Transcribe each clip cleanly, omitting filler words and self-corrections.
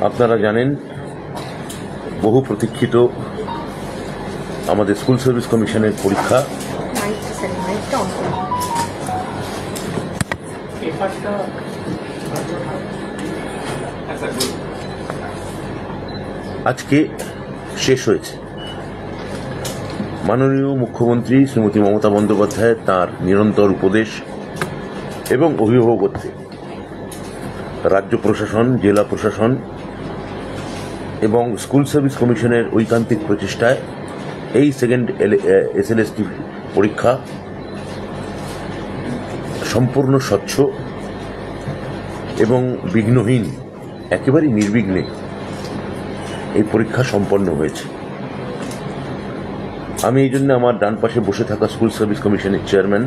আপনারা জানেন বহু প্রতীক্ষিত আমাদের স্কুল সার্ভিস কমিশনের পরীক্ষা আজকে শেষ হয়েছে। মাননীয় মুখ্যমন্ত্রী শ্রীমতী মমতা বন্দ্যোপাধ্যায় তাঁর নিরন্তর উপদেশ এবং অভিভাবকত্বে রাজ্য প্রশাসন, জেলা প্রশাসন এবং স্কুল সার্ভিস কমিশনের ঐকান্তিক প্রচেষ্টায় এই সেকেন্ড এসএলএসটি পরীক্ষা সম্পূর্ণ স্বচ্ছ এবং বিঘ্নহীন, একেবারেই নির্বিঘ্নে এই পরীক্ষা সম্পন্ন হয়েছে। আমি এই জন্য আমার ডান পাশে বসে থাকা স্কুল সার্ভিস কমিশনের চেয়ারম্যান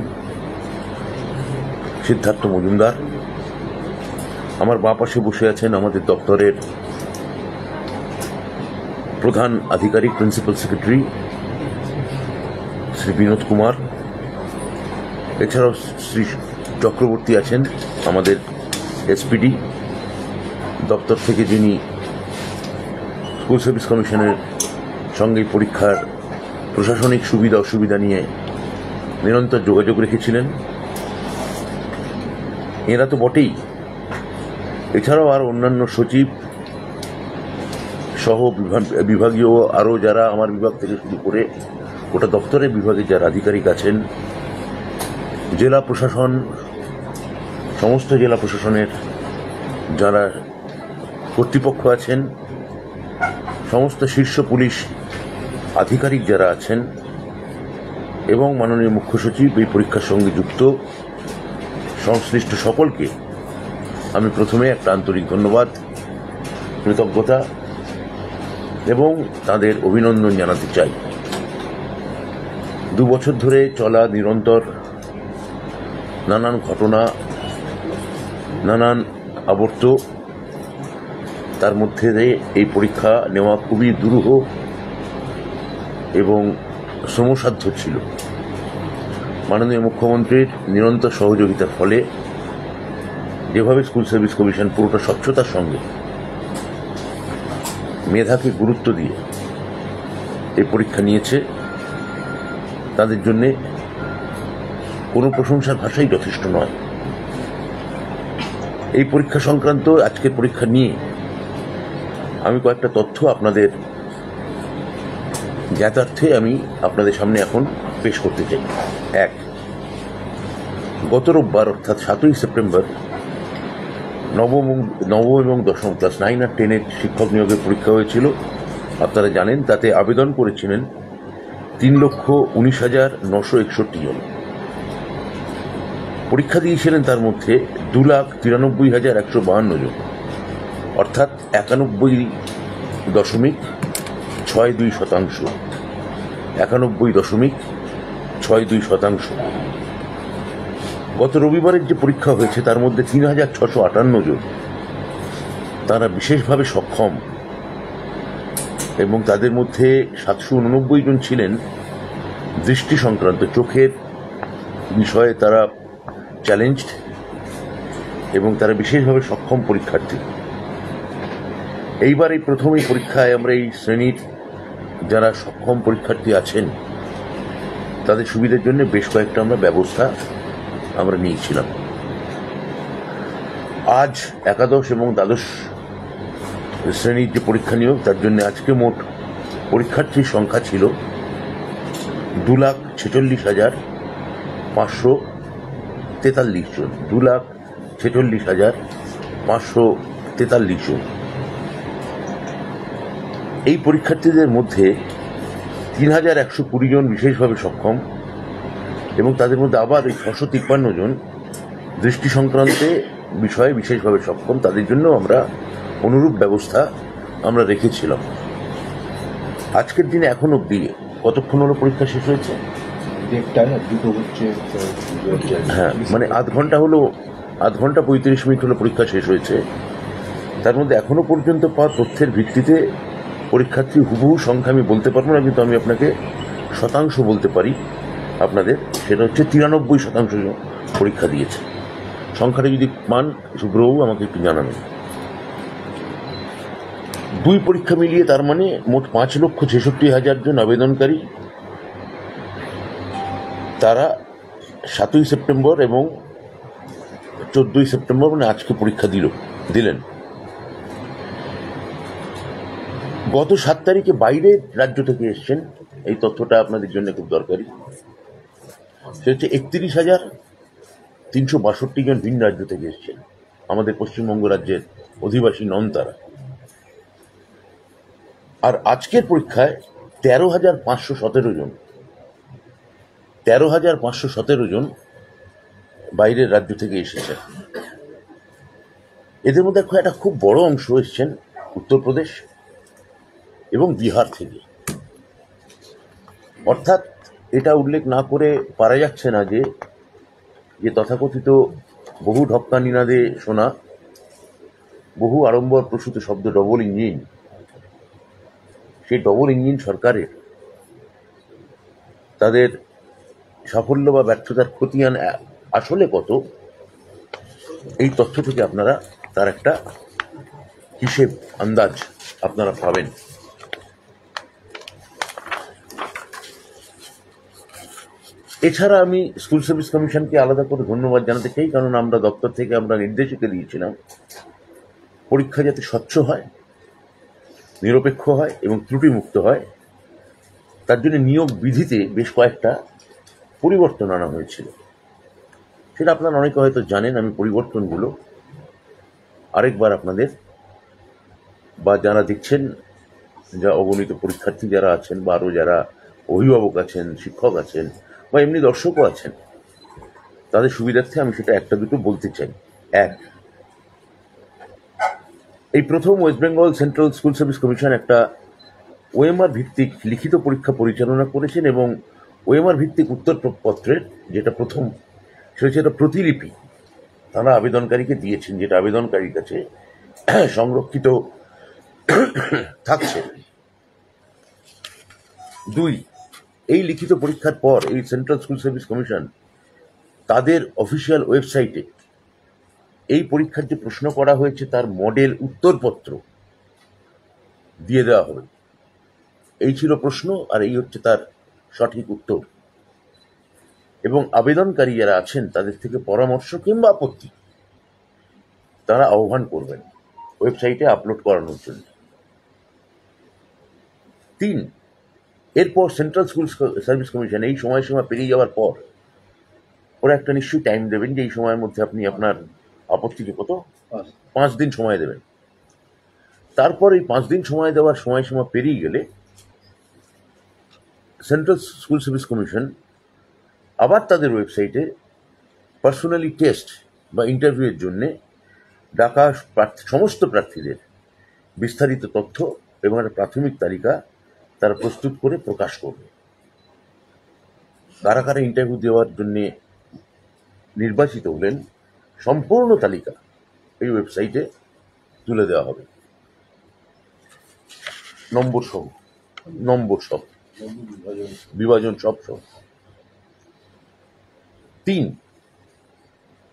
সিদ্ধার্থ মজুমদার, আমার বাঁ পাশে বসে আছেন আমাদের দপ্তরের প্রধান আধিকারিক প্রিন্সিপাল সেক্রেটারি শ্রী বিনোদ কুমার, এছাড়াও শ্রী চক্রবর্তী আছেন আমাদের এসপিডি দপ্তর থেকে, যিনি স্কুল সার্ভিস কমিশনের সঙ্গে পরীক্ষার প্রশাসনিক সুবিধা অসুবিধা নিয়ে নিরন্তর যোগাযোগ রেখেছিলেন। এরা তো বটেই, এছাড়াও আর অন্যান্য সচিব সহ বিভাগীয় আরও যারা আমার বিভাগ থেকে শুরু করে গোটা দপ্তরের বিভাগে যারা আধিকারিক আছেন, জেলা প্রশাসন, সমস্ত জেলা প্রশাসনের যারা কর্তৃপক্ষ আছেন, সমস্ত শীর্ষ পুলিশ আধিকারিক যারা আছেন এবং মাননীয় মুখ্য সচিব এই পরীক্ষার সঙ্গে যুক্ত সংশ্লিষ্ট সকলকে আমি প্রথমে একটা আন্তরিক ধন্যবাদ, কৃতজ্ঞতা এবং তাদের অভিনন্দন জানাতে চাই। 2 বছর ধরে চলা নিরন্তর নানান ঘটনা, নানান আবর্ত, তার মধ্যে এই পরীক্ষা নেওয়া খুবই দুরূহ এবং শ্রমসাধ্য ছিল। মাননীয় মুখ্যমন্ত্রীর নিরন্তর সহযোগিতার ফলে যেভাবে স্কুল সার্ভিস কমিশন পুরোটা স্বচ্ছতার সঙ্গে মেধাকে গুরুত্ব দিয়ে এই পরীক্ষা নিয়েছে, তাদের জন্যে কোনো প্রশংসার ভাষাই যথেষ্ট নয়। এই পরীক্ষা সংক্রান্ত আজকের পরীক্ষা নিয়ে আমি কয়েকটা তথ্য আপনাদের জ্ঞাতার্থে আমি আপনাদের সামনে এখন পেশ করতে চাই। 1, গত রোববার অর্থাৎ 7ই সেপ্টেম্বর নবম এবং দশম ক্লাস 9 আর 10 শিক্ষক নিয়োগের পরীক্ষা হয়েছিল। আপনারা জানেন তাতে আবেদন করেছিলেন 3,19,961 জন। পরীক্ষা দিয়েছিলেন তার মধ্যে 2,93,152 জন, অর্থাৎ 91.62%। 91.62%। গত রবিবারের যে পরীক্ষা হয়েছে তার মধ্যে 3,658 জন তারা বিশেষভাবে সক্ষম এবং তাদের মধ্যে 789 জন ছিলেন দৃষ্টি সংক্রান্ত, চোখের বিষয়ে তারা চ্যালেঞ্জড এবং তারা বিশেষভাবে সক্ষম পরীক্ষার্থী। এইবার এই প্রথম এই পরীক্ষায় আমরা এই শ্রেণীর যারা সক্ষম পরীক্ষার্থী আছেন তাদের সুবিধার জন্য বেশ কয়েকটা আমরা ব্যবস্থা আমরা নিয়েছিলাম। আজ একাদশ এবং দ্বাদশ শ্রেণীর যে পরীক্ষা নিয়োগ, তার জন্য আজকে মোট পরীক্ষার্থীর সংখ্যা ছিল 2,46,543 জন। 2,46,543 জন। এই পরীক্ষার্থীদের মধ্যে 3,120 জন বিশেষভাবে সক্ষম এবং তাদের মধ্যে আবার এই 653 জন দৃষ্টি সংক্রান্তে বিষয়ে বিশেষভাবে সক্ষম। তাদের জন্য আমরা অনুরূপ ব্যবস্থা আমরা রেখেছিলাম। আজকের দিনে এখন অবধি কতক্ষণ হলো পরীক্ষা শেষ হয়েছে? হ্যাঁ, মানে আধ ঘন্টা 35 মিনিট হলো পরীক্ষা শেষ হয়েছে। তার মধ্যে এখনো পর্যন্ত পাওয়া তথ্যের ভিত্তিতে পরীক্ষার্থী হুবহু সংখ্যা আমি বলতে পারবো না, কিন্তু আমি আপনাকে শতাংশ বলতে পারি আপনাদের, সেটা হচ্ছে 93% পরীক্ষা দিয়েছে। সংখ্যাটা যদি পান শুভ্রবাবু আমাকে একটু জানাবেন। দুই পরীক্ষা মিলিয়ে তার মানে মোট 5,66,000 জন আবেদনকারী তারা 7ই সেপ্টেম্বর এবং 14ই সেপ্টেম্বর মানে আজকে পরীক্ষা দিলেন। গত 7 তারিখে বাইরের রাজ্য থেকে এসছেন, এই তথ্যটা আপনাদের জন্য খুব দরকারি। সে হচ্ছে 31,362 জন ভিন রাজ্য থেকে এসছেন, আমাদের পশ্চিমবঙ্গ রাজ্যের অধিবাসী নন তারা। আর আজকের পরীক্ষায় 13,517 জন বাইরের রাজ্য থেকে এসেছেন। এদের মধ্যে একটা খুব বড় অংশ এসছেন উত্তরপ্রদেশ এবং বিহার থেকে। অর্থাৎ এটা উল্লেখ না করে পারা যাচ্ছে না যে তথাকথিত বহু ঢক্কা নিনাদে শোনা, বহু আড়ম্বর প্রসূত শব্দ ডবল ইঞ্জিন, সেই ডবল ইঞ্জিন সরকারের তাদের সাফল্য বা ব্যর্থতার খতিয়ান আসলে কত, এই তথ্য থেকে আপনারা তার একটা হিসেব আন্দাজ আপনারা পাবেন। এছাড়া আমি স্কুল সার্ভিস কমিশনকে আলাদা করে ধন্যবাদ জানাতে চাই, কারণ আমরা দপ্তর থেকে আমরা নির্দেশিকা দিয়েছিলাম পরীক্ষা যাতে স্বচ্ছ হয়, নিরপেক্ষ হয় এবং ত্রুটিমুক্ত হয়। তার জন্য নিয়োগ বিধিতে বেশ কয়েকটা পরিবর্তন আনা হয়েছিল, সেটা আপনারা অনেকে হয়তো জানেন। আমি পরিবর্তনগুলো আরেকবার আপনাদের বা যারা দেখছেন, যা অগণিত পরীক্ষার্থী যারা আছেন বা আরও যারা অভিভাবক আছেন, শিক্ষক আছেন বা এমনি দর্শকও আছেন, তাদের সুবিধার্থে আমি সেটা একটা দুটো বলতে চাই। এক, এই প্রথম West Bengal central school service commission একটা ওএমআর ভিত্তিক লিখিত পরীক্ষা পরিচালনা করেছেন এবং ওএমআর ভিত্তিক উত্তরপত্রের যেটা প্রথম, সেটা প্রতিলিপি তারা আবেদনকারীকে দিয়েছেন, যেটা আবেদনকারীর কাছে সংরক্ষিত থাকছে। দুই, এই লিখিত পরীক্ষার পর এই সেন্ট্রাল স্কুল সার্ভিস কমিশন তাদের অফিসিয়াল ওয়েবসাইটে এই পরীক্ষার যে প্রশ্ন করা হয়েছে তার মডেল উত্তরপত্র দিয়ে দেওয়া হবে। এই ছিল প্রশ্ন আর এই হচ্ছে তার সঠিক উত্তর, এবং আবেদনকারী যারা আছেন তাদের থেকে পরামর্শ কিংবা আপত্তি তারা আহ্বান করবেন ওয়েবসাইটে আপলোড করানোর জন্য। তিন, এরপর সেন্ট্রাল স্কুল সার্ভিস কমিশন এই সময়সীমা পেরিয়ে যাওয়ার পর ওরা একটা নিশ্চয়ই টাইম দেবেন যে এই সময়ের মধ্যে আপনি আপনার আপত্তিকে 5 দিন সময় দেবেন। তারপর এই 5 দিন সময় দেওয়ার সময়সীমা পেরিয়ে গেলে সেন্ট্রাল স্কুল সার্ভিস কমিশন আবার তাদের ওয়েবসাইটে পার্সোনালি টেস্ট বা ইন্টারভিউয়ের জন্যে ডাকা সমস্ত প্রার্থীদের বিস্তারিত তথ্য এবং একটা প্রাথমিক তালিকা তারা প্রস্তুত করে প্রকাশ করবে। কারা কারা ইন্টারভিউ দেওয়ার জন্য নির্বাচিত হলেন সম্পূর্ণ তালিকা এই ওয়েবসাইটে তুলে দেওয়া হবে, নম্বর সহ বিভাজন সব। 3,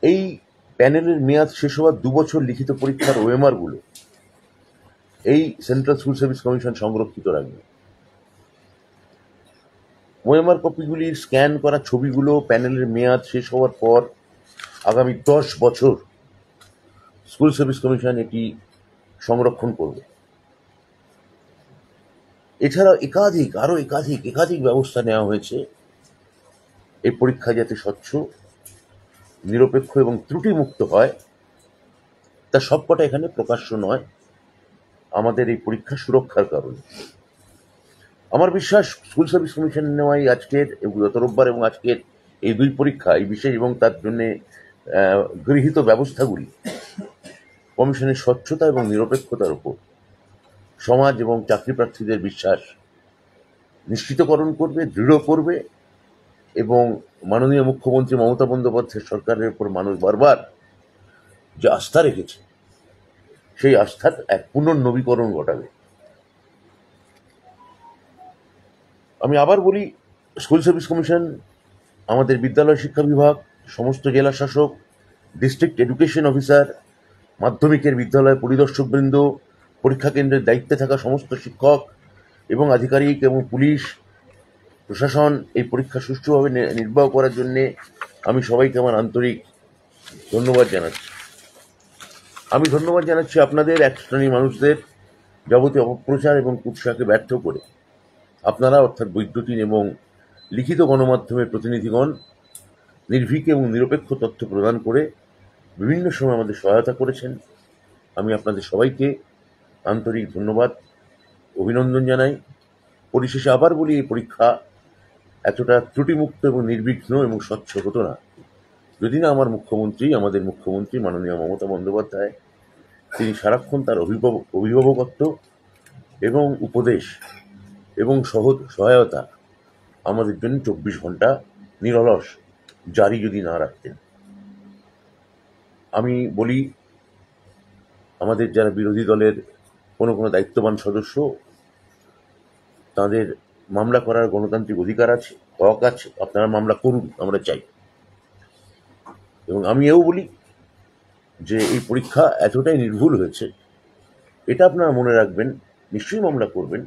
এই প্যানেলের মেয়াদ শেষ হওয়ার 2 বছর লিখিত পরীক্ষার ওএমআর গুলো এই সেন্ট্রাল স্কুল সার্ভিস কমিশন সংরক্ষিত রাখবে। ওএমআর কপিগুলির স্ক্যান করা ছবিগুলো প্যানেলের মেয়াদ শেষ হওয়ার পর আগামী 10 বছর স্কুল সার্ভিস কমিশন এটি সংরক্ষণ করবে। এছাড়াও একাধিক ব্যবস্থা নেওয়া হয়েছে এই পরীক্ষা যাতে স্বচ্ছ, নিরপেক্ষ এবং ত্রুটিমুক্ত হয়। তা সবকটা এখানে প্রকাশ্য নয়, আমাদের এই পরীক্ষা সুরক্ষার কারণে। আমার বিশ্বাস স্কুল সার্ভিস কমিশন নেওয়াই আজকের গত রোববার এবং আজকের এই 2 পরীক্ষা এই বিশেষ এবং তার জন্য গৃহীত ব্যবস্থাগুলি কমিশনের স্বচ্ছতা এবং নিরপেক্ষতার উপর সমাজ এবং চাকরি প্রার্থীদের বিশ্বাস নিশ্চিতকরণ করবে, দৃঢ় করবে এবং মাননীয় মুখ্যমন্ত্রী মমতা বন্দ্যোপাধ্যায় সরকারের উপর মানুষ বারবার যে আস্থা রেখেছে সেই আস্থার এক পুনর্নবীকরণ ঘটাবে। আমি আবার বলি, স্কুল সার্ভিস কমিশন, আমাদের বিদ্যালয় শিক্ষা বিভাগ, সমস্ত জেলা শাসক, ডিস্ট্রিক্ট এডুকেশন অফিসার, মাধ্যমিকের বিদ্যালয় পরিদর্শকবৃন্দ, পরীক্ষা কেন্দ্রের দায়িত্বে থাকা সমস্ত শিক্ষক এবং আধিকারিক এবং পুলিশ প্রশাসন এই পরীক্ষা সুষ্ঠুভাবে নির্বাহ করার জন্যে আমি সবাইকে আমার আন্তরিক ধন্যবাদ জানাচ্ছি। আমি ধন্যবাদ জানাচ্ছি আপনাদের এক শ্রেণীর মানুষদের যাবতীয় অপপ্রচার এবং কুৎসাকে ব্যর্থ করে আপনারা অর্থাৎ বৈদ্যুতিন এবং লিখিত গণমাধ্যমের প্রতিনিধিগণ নির্ভীক এবং নিরপেক্ষ তথ্য প্রদান করে বিভিন্ন সময় আমাদের সহায়তা করেছেন। আমি আপনাদের সবাইকে আন্তরিক ধন্যবাদ অভিনন্দন জানাই। পরিশেষে আবার বলি, এই পরীক্ষা এতটা ত্রুটিমুক্ত এবং নির্বিঘ্ন এবং স্বচ্ছ হতো না যদি না আমাদের মুখ্যমন্ত্রী মাননীয় মমতা বন্দ্যোপাধ্যায় তিনি সারাক্ষণ তার অভিভাবকত্ব এবং উপদেশ এবং সহায়তা আমাদের জন্য 24 ঘন্টা নিরলস জারি যদি না রাখতেন। আমি বলি, আমাদের যারা বিরোধী দলের কোনো দায়িত্ববান সদস্য, তাদের মামলা করার গণতান্ত্রিক অধিকার আছে, হক আছে, আপনারা মামলা করুন, আমরা চাই। এবং আমি এও বলি যে এই পরীক্ষা এতটাই নির্ভুল হয়েছে, এটা আপনারা মনে রাখবেন, নিশ্চয়ই মামলা করবেন,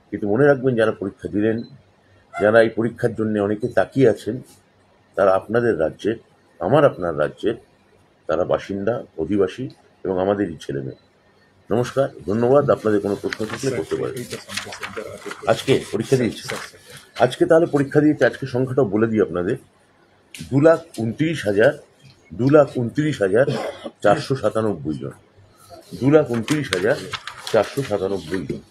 কিন্তু মনে রাখবেন যারা পরীক্ষা দিলেন, যারা এই পরীক্ষার জন্য অনেকে তাকিয়ে আছেন, তারা আপনাদের রাজ্যের, আপনার রাজ্যের তারা বাসিন্দা, অধিবাসী এবং আমাদেরই ছেলেমেয়ে। নমস্কার, ধন্যবাদ। আপনাদের কোনো প্রশ্ন থাকলে করতে পারেন। আজকে পরীক্ষা দিয়েছে, তাহলে পরীক্ষা দিয়েছে, আজকে সংখ্যাটাও বলে দিই আপনাদের, 2,29,497 জন, 2,29,497 জন।